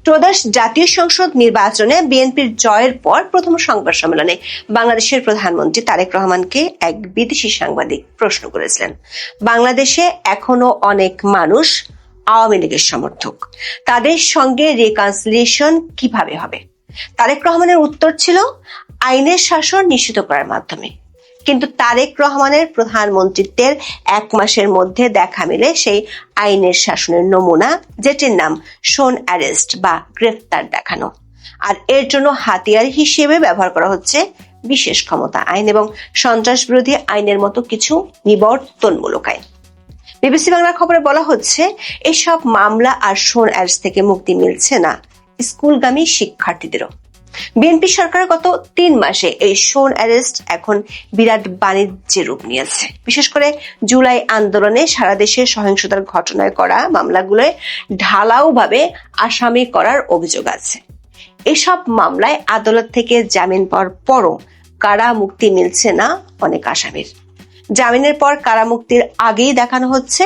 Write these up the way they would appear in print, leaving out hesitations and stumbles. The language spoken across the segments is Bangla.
ত্রয়োদশ জাতীয় সংসদ নির্বাচনে বিএনপির জয়ের পর প্রথম সংবাদ সম্মেলনে বাংলাদেশের প্রধানমন্ত্রী তারেক রহমানকে এক বিদেশি সাংবাদিক প্রশ্ন করেছিলেন, বাংলাদেশে এখনো অনেক মানুষ আওয়ামী লীগের সমর্থক, তাদের সঙ্গে রিকনসিলিয়েশন কিভাবে হবে? তারেক রহমানের উত্তর ছিল, আইনের শাসন নিশ্চিত করার মাধ্যমে। কিন্তু তারেক রহমানের প্রধানমন্ত্রীত্বের 1 মাসের মধ্যে দেখা মিলে সেই আইনের শাসনের নমুনা, যেটির নাম শোন অ্যারেস্ট বা গ্রেফতার দেখানো। আর এর জন্য হাতিয়ার হিসেবে ব্যবহার করা হচ্ছে বিশেষ ক্ষমতা আইন এবং সন্ত্রাস বিরোধী আইনের মতো কিছু নিবর্তনমূলক আইন। বিবিসি বাংলার খবরে বলা হচ্ছে, এসব মামলা আর শোন অ্যারেস্ট থেকে মুক্তি মিলছে না স্কুলগামী শিক্ষার্থীদেরও। বিএনপি সরকার গত 3 মাসে এই শোন অ্যারেস্ট এখন বিরাট বাণিজ্যের রূপ নিয়েছে। বিশেষ করে জুলাই আন্দোলনে সারা দেশে সহিংসতার ঘটনায় করা মামলাগুলোয় ঢালাওভাবে আসামি করার অভিযোগ আছে। এসব মামলায় আদালত থেকে জামিন পাওয়ার পরও কারা মুক্তি মিলছে না অনেক আসামির। জামিনের পর কারামুক্তির আগেই দেখানো হচ্ছে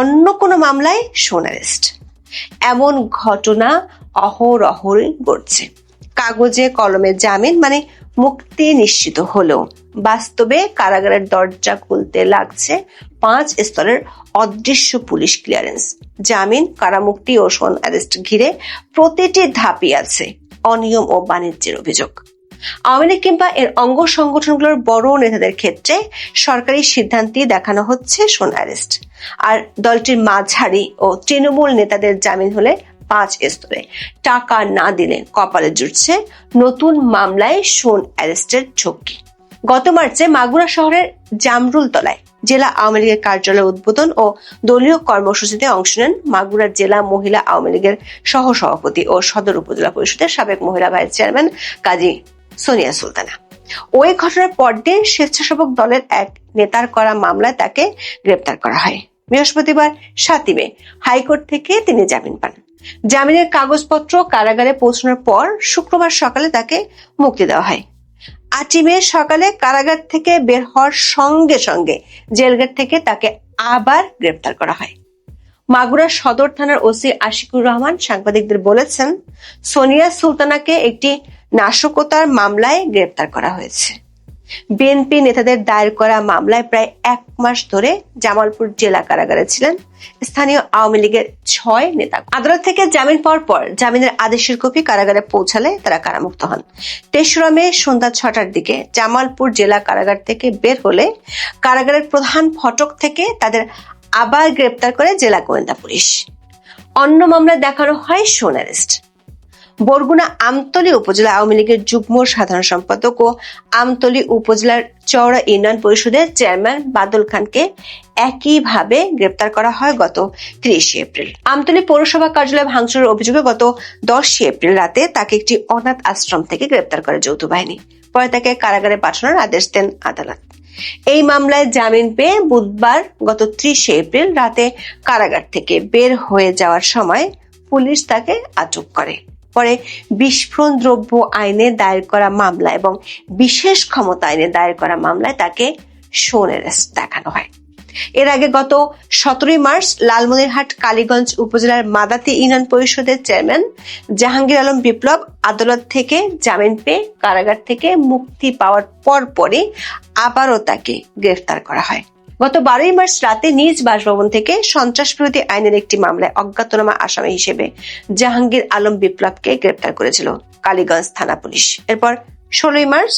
অন্য কোনো মামলায় শোন অ্যারেস্ট। এমন ঘটনা অহরহই ঘটছে। কাগজে কলমে জামিন মানে মুক্তি নিশ্চিত হলেও বাস্তবে কারাগারের দরজা খুলতে লাগছে 5 স্তরের অদৃশ্য পুলিশ ক্লিয়ারেন্স। জামিন, কারামুক্তি ও শোন অ্যারেস্ট ঘিরে প্রতিটি ধাপই আছে অনিয়ম ও বাণিজ্যের অভিযোগ। আওয়ামী লীগ কিংবা এর অঙ্গ সংগঠনগুলোর বড় নেতাদের ক্ষেত্রে সরকারি সিদ্ধান্তে দেখানো হচ্ছে শোন অ্যারেস্ট, আর দলটির মাঝারি ও তৃণমূল নেতাদের জামিন হলে 5 স্তরে, টাকা না দিলে কপালে জুটছে নতুন মামলায় শোন অ্যারেস্টের ঝক্কি। গত মার্চে মাগুরা শহরের জামরুলতলায় জেলা আওয়ামী লীগের কার্যালয় উদ্বোধন ও দলীয় কর্মসূচিতে অংশ নেন মাগুরা জেলা মহিলা আওয়ামী লীগের সহসভাপতি ও সদর উপজেলা পরিষদের সাবেক মহিলা ভাইস চেয়ারম্যান কাজী সোনিয়া সুলতানা। ওই ঘটনার পরদিন স্বেচ্ছাসেবক দলের এক নেতার করা মামলায় তাকে গ্রেপ্তার করা হয়। বৃহস্পতিবার 7 মে হাইকোর্ট থেকে তিনি জামিন পান। জামিনের কাগজপত্র কারাগারে পৌঁছানোর পর শুক্রবার সকালে তাকে মুক্তি দেওয়া হয়। 8 মে সকালে কারাগার থেকে বের হওয়ার সঙ্গে সঙ্গে জেলগেট থেকে তাকে আবার গ্রেপ্তার করা হয়। মাগুরা সদর থানার ওসি আশিকুর রহমান সাংবাদিকদের বলেছেন, সোনিয়া সুলতানাকে একটি নাশকতার মামলায় গ্রেপ্তার করা হয়েছে। বিএনপি নেতাদের দায়ের করা মামলায় প্রায় 1 মাস ধরে জামালপুর জেলা কারাগারে ছিলেন স্থানীয় আওয়ামী লীগের 6 নেতা। আদালত থেকে জামিন পাওয়ার পর জামিনের আদেশের কপি কারাগারে পৌঁছালে তারা কারামুক্ত হন। 3রা মে সন্ধ্যা 6টার দিকে জামালপুর জেলা কারাগার থেকে বের হলে কারাগারের প্রধান ফটক থেকে তাদের আবার গ্রেপ্তার করে জেলা গোয়েন্দা পুলিশ। অন্য মামলায় দেখানো হয় শোন অ্যারেস্ট। বরগুনা আমতলী উপজেলা আওয়ামী লীগের যুগ্ম সাধারণ সম্পাদক ও আমতলী উপজেলার চওড়া ইউনিয়ন পরিষদের চেয়ারম্যান বাদল খানকে একইভাবে গ্রেপ্তার করা হয় গত 30 এপ্রিল। আমতলী পৌরসভা কার্যালয় ভাঙচুরের অভিযোগে গত 10 এপ্রিল রাতে তাকে একটি অনাথ আশ্রম থেকে গ্রেপ্তার করে যৌথ বাহিনী। পরে তাকে কারাগারে পাঠানোর আদেশ দেন আদালত। এই মামলায় জামিন পেয়ে বুধবার গত 30 এপ্রিল রাতে কারাগার থেকে বের হয়ে যাওয়ার সময় পুলিশ তাকে আটক করে। পরে বিস্ফোরণ দ্রব্য আইনে দায়ের করা মামলা এবং বিশেষ ক্ষমতা আইনে দায়ের করা মামলায় তাকে শোন অ্যারেস্ট দেখানো হয়। এর আগে গত 17 মার্চ লালমনিরহাট কালীগঞ্জ উপজেলার মাদাতি ইউনিয়ন পরিষদের চেয়ারম্যান জাহাঙ্গীর আলম বিপ্লব আদালত থেকে জামিন পেয়ে কারাগার থেকে মুক্তি পাওয়ার পরপরই আবারও তাকে গ্রেফতার করা হয়। গত 12 মার্চ রাতে নিজ বাসভবন থেকে সন্ত্রাস বিরোধী আইনের একটি মামলায় অজ্ঞাতনামা আসামি হিসেবে জাহাঙ্গীর আলম বিপ্লবকে গ্রেপ্তার করেছিল কালীগঞ্জ থানা পুলিশ। এরপর 16 মার্চ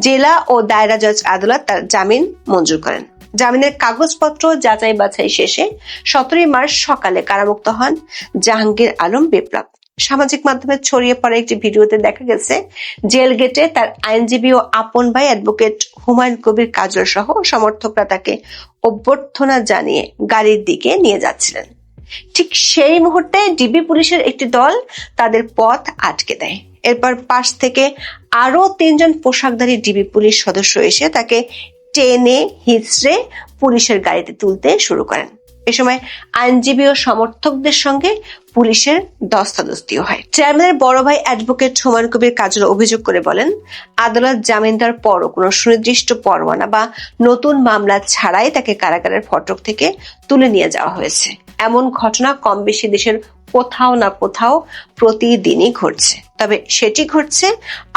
জেলা ও দায়রা জজ আদালত তার জামিন মঞ্জুর করেন। জামিনের কাগজপত্র যাচাই বাছাই শেষে 17 মার্চ সকালে কারামুক্ত হন জাহাঙ্গীর আলম বিপ্লব। সামাজিক মাধ্যমে ছড়িয়ে পড়া একটি ভিডিওতে দেখা গেছে জেল গেটে তার আইনজীবী ও আপন ভাই অ্যাডভোকেট হুমায়ুন কবির কাজল সহ সমর্থকরা তাকে অভ্যর্থনা জানিয়ে গাড়ির দিকে নিয়ে যাচ্ছিলেন। ঠিক সেই মুহূর্তে ডিবি পুলিশের একটি দল তাদের পথ আটকে দেয়। এরপর পাশ থেকে আরো 3 জন পোশাকধারী ডিবি পুলিশ সদস্য এসে তাকে টেনে হিঁচড়ে পুলিশের গাড়িতে তুলতে শুরু করেন। এ সময় আইনজীবী ও সমর্থকদের সঙ্গে পুলিশের ধস্তাধস্তিও হয়। চেয়ারম্যানের বড় ভাই অ্যাডভোকেট হুমায়ুন কবির কাজল অভিযোগ করে বলেন, আদালত জামিন দেওয়ার পরও কোনো সুনির্দিষ্ট পরোয়ানা বা নতুন মামলা ছাড়াই তাকে কারাগারের ফটক থেকে তুলে নিয়ে যাওয়া হয়েছে। এমন ঘটনা কম বেশি দেশের কোথাও না কোথাও প্রতিদিনই ঘটছে। তবে সেটি ঘটছে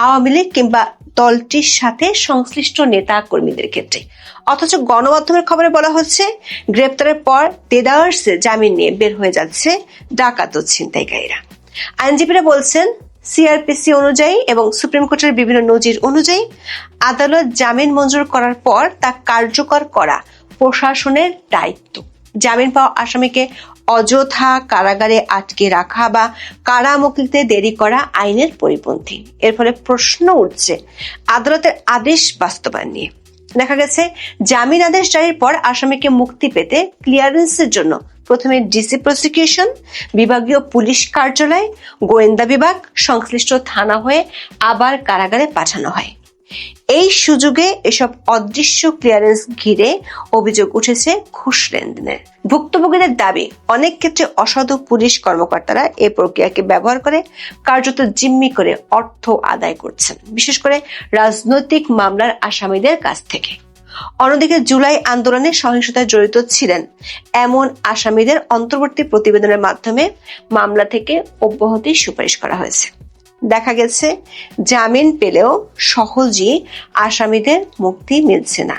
আওয়ামী লীগ কিংবা দলটির সাথে সংশ্লিষ্ট নেতা কর্মীদের ক্ষেত্রে। অথচ গণমাধ্যমের খবরে বলা হচ্ছে গ্রেপ্তারের পর দেদারসে জামিন নিয়ে বের হয়ে যাচ্ছে ডাকাত ও ছিনতাইকারীরা। আইনজীবীরা বলছেন সিআরপিসি অনুযায়ী এবং সুপ্রিম কোর্টের বিভিন্ন নজির অনুযায়ী আদালত জামিন মঞ্জুর করার পর তা কার্যকর করা প্রশাসনের দায়িত্ব। জামিন পাওয়া আসামিকে অযথা কারাগারে আটকে রাখা বা কারামুক্তিতে দেরি করা আইনের পরিপন্থী। এর ফলে প্রশ্ন উঠছে আদালতের আদেশ বাস্তবায়ন নিয়ে। দেখা গেছে জামিন আদেশ জারির পর আসামিকে মুক্তি পেতে ক্লিয়ারেন্সের জন্য প্রথমে ডিসি প্রসিকিউশন, বিভাগীয় পুলিশ কার্যালয়, গোয়েন্দা বিভাগ, সংশ্লিষ্ট থানা হয়ে আবার কারাগারে পাঠানো হয়। এই সুযোগে এসব অদৃশ্য ক্লিয়ারেন্স ঘিরে অভিযোগ উঠেছে ঘুষ লেনদেনের। ভুক্তভোগীদের দাবি অনেক ক্ষেত্রে অসাধু পুলিশ কর্মকর্তারা এই প্রক্রিয়াকে ব্যবহার করে কার্যত জিম্মি করে অর্থ আদায় করছেন, বিশেষ করে রাজনৈতিক মামলার আসামিদের কাছ থেকে। অন্যদিকে জুলাই আন্দোলনে সহিংসতায় জড়িত ছিলেন এমন আসামিদের অন্তর্বর্তী প্রতিবেদনের মাধ্যমে মামলা থেকে অব্যাহতির সুপারিশ করা হয়েছে। দেখা গেছে জামিন পেলেও সহজেই আসামিদের মুক্তি মিলছে না।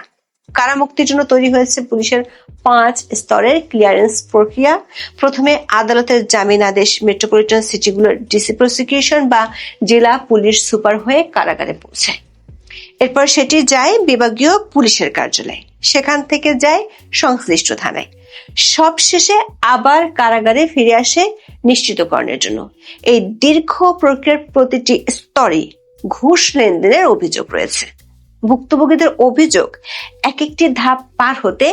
কারামুক্তির জন্য তৈরি হয়েছে পুলিশের 5 স্তরের ক্লিয়ারেন্স প্রক্রিয়া। প্রথমে আদালতের জামিন আদেশ মেট্রোপলিটন সিটিগুলোর ডিসি প্রসিকিউশন বা জেলা পুলিশ সুপার হয়ে কারাগারে পৌঁছায়। এরপর সেটি যায় বিভাগীয় পুলিশের কার্যালয়, সেখান থেকে যায় সংশ্লিষ্ট থানায়, সবশেষে আবার কারাগারে ফিরে আসে নিশ্চিতকরণের জন্য। এই দীর্ঘ প্রক্রিয়ার প্রতিটি স্তরে ঘুষ লেনদেনের অভিযোগ রয়েছে। ভুক্তভোগীদের অভিযোগ এক একটি ধাপ পার হতে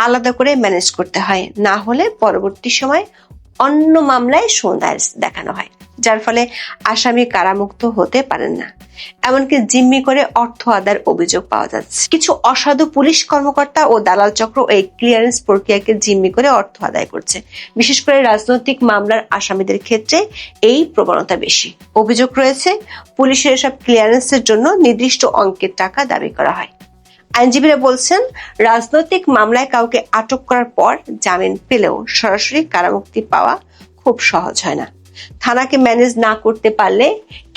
আলাদা করে ম্যানেজ করতে হয়, না হলে পরবর্তী সময় অন্য মামলায় সন্দেহ দেখানো হয়, যার ফলে আসামি কারামুক্ত হতে পারেন না। এমনকি জিম্মি করে অর্থ আদায়ের অভিযোগ পাওয়া যাচ্ছে। কিছু অসাধু পুলিশ কর্মকর্তা ও দালাল চক্র এই ক্লিয়ারেন্স প্রক্রিয়াকে জিম্মি করে অর্থ আদায় করছে। বিশেষ করে রাজনৈতিক মামলার আসামিদের ক্ষেত্রে এই প্রবণতা বেশি। অভিযোগ রয়েছে পুলিশের এসব ক্লিয়ারেন্সের জন্য নির্দিষ্ট অঙ্কের টাকা দাবি করা হয়। আইনজীবীরা বলছেন রাজনৈতিক মামলায় কাউকে আটক করার পর জামিন পেলেও সরাসরি কারামুক্তি পাওয়া খুব সহজ হয় না। থানাকে ম্যানেজ না করতে পারলে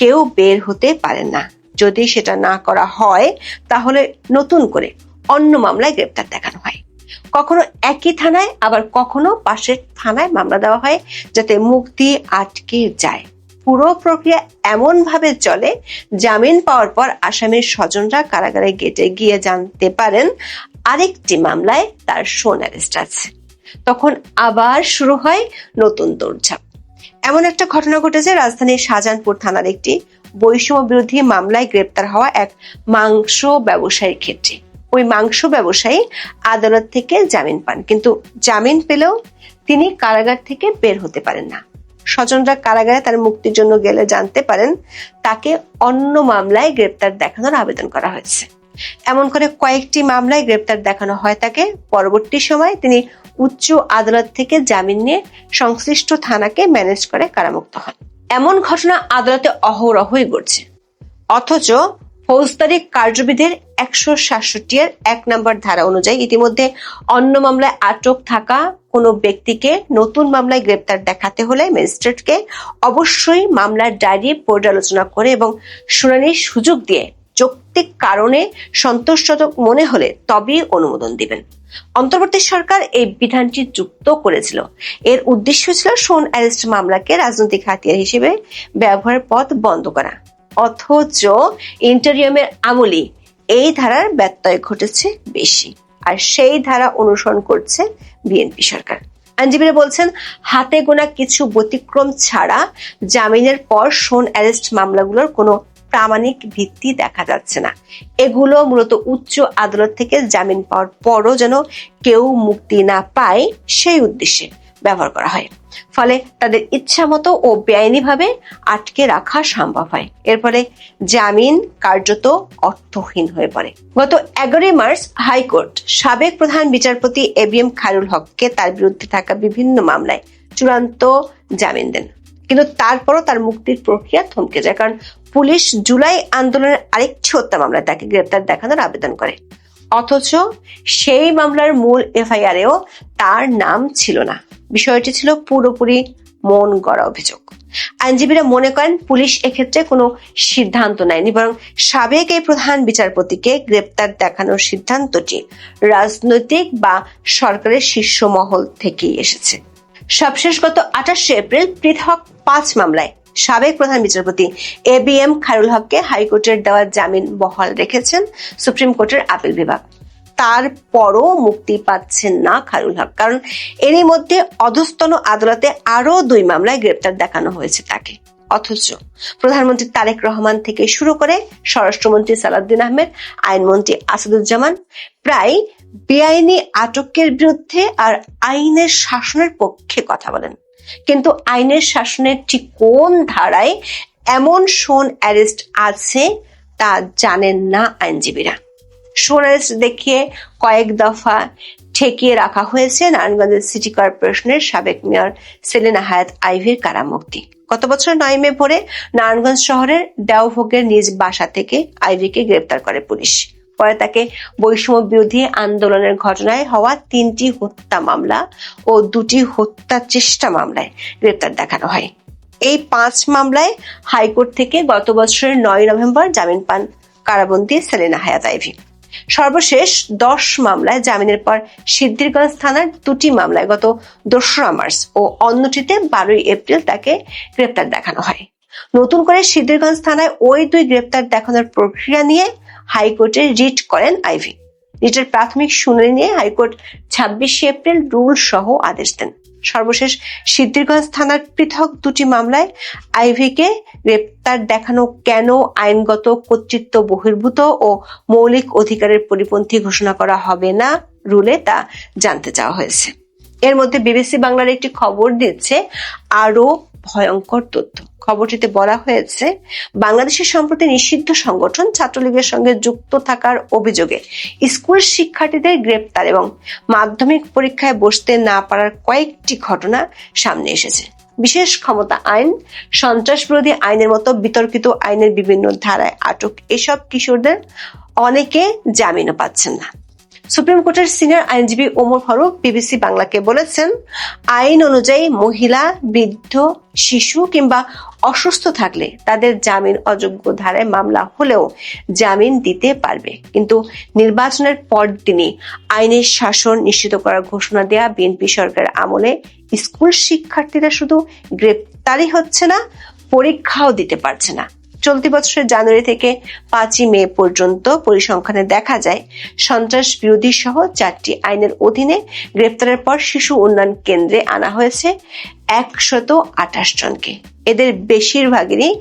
কেউ বের হতে পারেন না। যদি সেটা না করা হয় তাহলে নতুন করে অন্য মামলায় গ্রেপ্তার দেখানো হয়। কখনো একই থানায় আবার কখনো পাশের থানায় মামলা দেওয়া হয় যাতে মুক্তি আটকে যায়। পুরো প্রক্রিয়া এমন ভাবে চলে জামিন পাওয়ার পর আসামির স্বজনরা কারাগারে গেটে গিয়ে জানতে পারেন আরেকটি মামলায় তার শোন অ্যারেস্ট আছে। তখন আবার শুরু হয় নতুন দৌড়ঝাঁপ। এমন একটা ঘটনা ঘটেছে রাজধানীর শাহজাহানপুর থানার একটি বৈষম্য বিরোধী মামলায় গ্রেপ্তার হওয়া এক মাংস ব্যবসায়ীর ক্ষেত্রে। ওই মাংস ব্যবসায়ী আদালত থেকে জামিন পান, কিন্তু জামিন পেলেও তিনি কারাগার থেকে বের হতে পারেন না। স্বজনরা কারাগারে তার মুক্তির জন্য গেলে জানতে পারেন তাকে অন্য মামলায় গ্রেপ্তার দেখানোর আবেদন করা হয়েছে। এমন করে কয়েকটি মামলায় গ্রেপ্তার দেখানো হয় তাকে। পরবর্তী সময় তিনি উচ্চ আদালত থেকে জামিন নিয়ে সংশ্লিষ্ট থানাকে ম্যানেজ করে কারামুক্ত হন। এমন ঘটনা আদালতে অহরহই ঘটছে। অথচ ফৌজদারি কার্যবিধির 167 এর 1 নম্বর ধারা অনুযায়ী ইতিমধ্যে অন্য মামলায় আটক থাকা কোনো ব্যক্তিকে নতুন মামলায় গ্রেপ্তার দেখাতে হলে ম্যাজিস্ট্রেটকে অবশ্যই মামলার ডায়েরি পর্যালোচনা করে এবং শুনানির সুযোগ দিয়ে যৌক্তিক কারণে সন্তোষজনক মনে হলে তবেই অনুমোদন দিবেন। অন্তর্বর্তী সরকার এই বিধানটি যুক্ত করেছিল। এর উদ্দেশ্য ছিল শোন অ্যারেস্ট মামলাকে রাজনৈতিক হাতিয়ার হিসেবে ব্যবহারের পথ বন্ধ করা। অথচ ইন্টারিয়ামের আমলে এই ধারার ব্যত্যয় ঘটেছে বেশি, আর সেই ধারা অনুসরণ করছে বিএনপি সরকার। আইনজীবীরা বলছেন হাতে গোনা কিছু ব্যতিক্রম ছাড়া জামিনের পর শোন অ্যারেস্ট মামলাগুলোর কোনো প্রামাণিক ভিত্তি দেখা যাচ্ছে না। এগুলো মূলত উচ্চ আদালত থেকে জামিন পাওয়ার পরও যেন কেউ মুক্তি না পায় সেই উদ্দেশ্যে ব্যবহার করা হয়। ফলে তাদের ইচ্ছা মতো ও বেআইনিভাবে আটকে রাখা সম্ভব হয়। এর ফলে জামিন কার্যত অর্থহীন হয়ে পড়ে। গত 11 মার্চ হাইকোর্ট সাবেক প্রধান বিচারপতি ABM খায়রুল হককে তার বিরুদ্ধে থাকা বিভিন্ন মামলায় চূড়ান্ত জামিন দেন, কিন্তু তারপরও তার মুক্তির প্রক্রিয়া থমকে যায়, কারণ পুলিশ জুলাই আন্দোলনের আরেকটি হত্যা মামলায় তাকে গ্রেপ্তার দেখানোর আবেদন করে। অথচ সেই মামলার মূল FIR-এও তার নাম ছিল না। বিষয়টি ছিল পুরোপুরি মন গড়া অভিযোগ। আইনজীবীরা মনে করেন পুলিশ এক্ষেত্রে কোনো সিদ্ধান্ত নেয়নি, বরং সাবেক এই প্রধান বিচারপতিকে গ্রেপ্তার দেখানোর সিদ্ধান্তটি রাজনৈতিক বা সরকারের শীর্ষ মহল থেকেই এসেছে। সবশেষ গত 28 এপ্রিল পৃথক 5 মামলায় সাবেক প্রধান বিচারপতি ABM খায়রুল হককে হাইকোর্টের দেওয়া জামিন বহাল রেখেছেন সুপ্রিম কোর্টের আপিল বিভাগ। তারপরও মুক্তি পাচ্ছেন না খায়রুল হক, কারণ এরই মধ্যে অধস্তন আদালতে আরো 2 মামলায় গ্রেপ্তার দেখানো হয়েছে তাকে। অথচ প্রধানমন্ত্রী তারেক রহমান থেকে শুরু করে স্বরাষ্ট্রমন্ত্রী সালাউদ্দিন আহমেদ, আইনমন্ত্রী আসাদুজ্জামান প্রায় বেআইনি আটকের বিরুদ্ধে আর আইনের শাসনের পক্ষে কথা বলেন, কিন্তু আইনের শাসনের ঠিক কোন ধারায় এমন শোন অ্যারেস্ট আছে তা জানেন না আইনজীবীরা। শোন অ্যারেস্ট দেখিয়ে কয়েক দফা ঠেকিয়ে রাখা হয়েছে নারায়ণগঞ্জের সিটি কর্পোরেশনের সাবেক মেয়র সেলিনা হায়াৎ আইভীর কারামুক্তি। গত বছর 9 মে ভোরে নারায়ণগঞ্জ শহরের দেওভোগের নিজ বাসা থেকে আইভীকে গ্রেপ্তার করে পুলিশ। পরে তাকে বৈষম্য বিরোধী আন্দোলনের ঘটনায় হওয়া 3টি হত্যা মামলা ও 2টি হত্যা চেষ্টা মামলায় গ্রেপ্তার দেখানো হয়। এই 5 মামলায় হাইকোর্ট থেকে গত বছরের 9 নভেম্বর জামিন পান কারাবন্দী সেলিনা হায়াৎ আইভী। সর্বশেষ 10 মামলায় জামিনের পর সিদ্ধিরগঞ্জ থানার 2টি মামলায় গত 2রা মার্চ ও অন্যটিতে 12 এপ্রিল তাকে গ্রেপ্তার দেখানো হয়। নতুন করে সিদ্ধিরগঞ্জ থানায় ওই 2 গ্রেপ্তার দেখানোর প্রক্রিয়া নিয়ে হাইকোর্টে রিট করেন আইভী। রিটের প্রাথমিক শুনানি নিয়ে হাইকোর্ট 26 এপ্রিল রুল সহ আদেশ দেন। সর্বশেষ সিদ্ধিরগঞ্জ থানার পৃথক 2টি মামলায় আইভীকে গ্রেপ্তার দেখানো কেন আইনগত কর্তৃত্ব বহির্ভূত ও মৌলিক অধিকারের পরিপন্থী ঘোষণা করা হবে না রুলে তা জানতে চাওয়া হয়েছে। এর মধ্যে বিবিসি বাংলার একটি খবর দিচ্ছে আরো ভয়ঙ্কর তথ্য। খবরটিতে বলা হয়েছে, বাংলাদেশের সম্প্রতি নিষিদ্ধ সংগঠন ছাত্রলীগের সঙ্গে যুক্ত থাকার অভিযোগে স্কুল শিক্ষার্থীদের গ্রেপ্তার এবং মাধ্যমিক পরীক্ষায় বসতে না পারার কয়েকটি ঘটনা সামনে এসেছে। বিশেষ ক্ষমতা আইন, সন্ত্রাস বিরোধী আইনের মতো বিতর্কিত আইনের বিভিন্ন ধারায় আটক এসব কিশোরদের অনেকে জামিনও পাচ্ছেন না। সুপ্রিম কোর্টের সিনিয়র আইনজীবী ওমর ফারুক বিবিসি বাংলাকে বলেছেন, আইন অনুযায়ী মহিলা, বৃদ্ধ, শিশু কিংবা অসুস্থ থাকলে তাদের জামিন অযোগ্য ধারায় মামলা হলেও জামিন দিতে পারবে, কিন্তু নির্বাচনের পরদিনই আইনের শাসন নিশ্চিত করার ঘোষণা দেয়া বিএনপি সরকারের আমলে স্কুল শিক্ষার্থীরা শুধু গ্রেপ্তারই হচ্ছে না, পরীক্ষাও দিতে পারছে না। চলতি বছরের জানুয়ারি থেকে 5 মে পর্যন্ত পরিসংখ্যানে দেখা যায় সন্ত্রাস বিরোধী সহ 4টি আইনের অধীনে গ্রেপ্তারের পর শিশু উন্নয়ন কেন্দ্রে আনা হয়েছে 128 জনকে। এদের বেশিরভাগেরই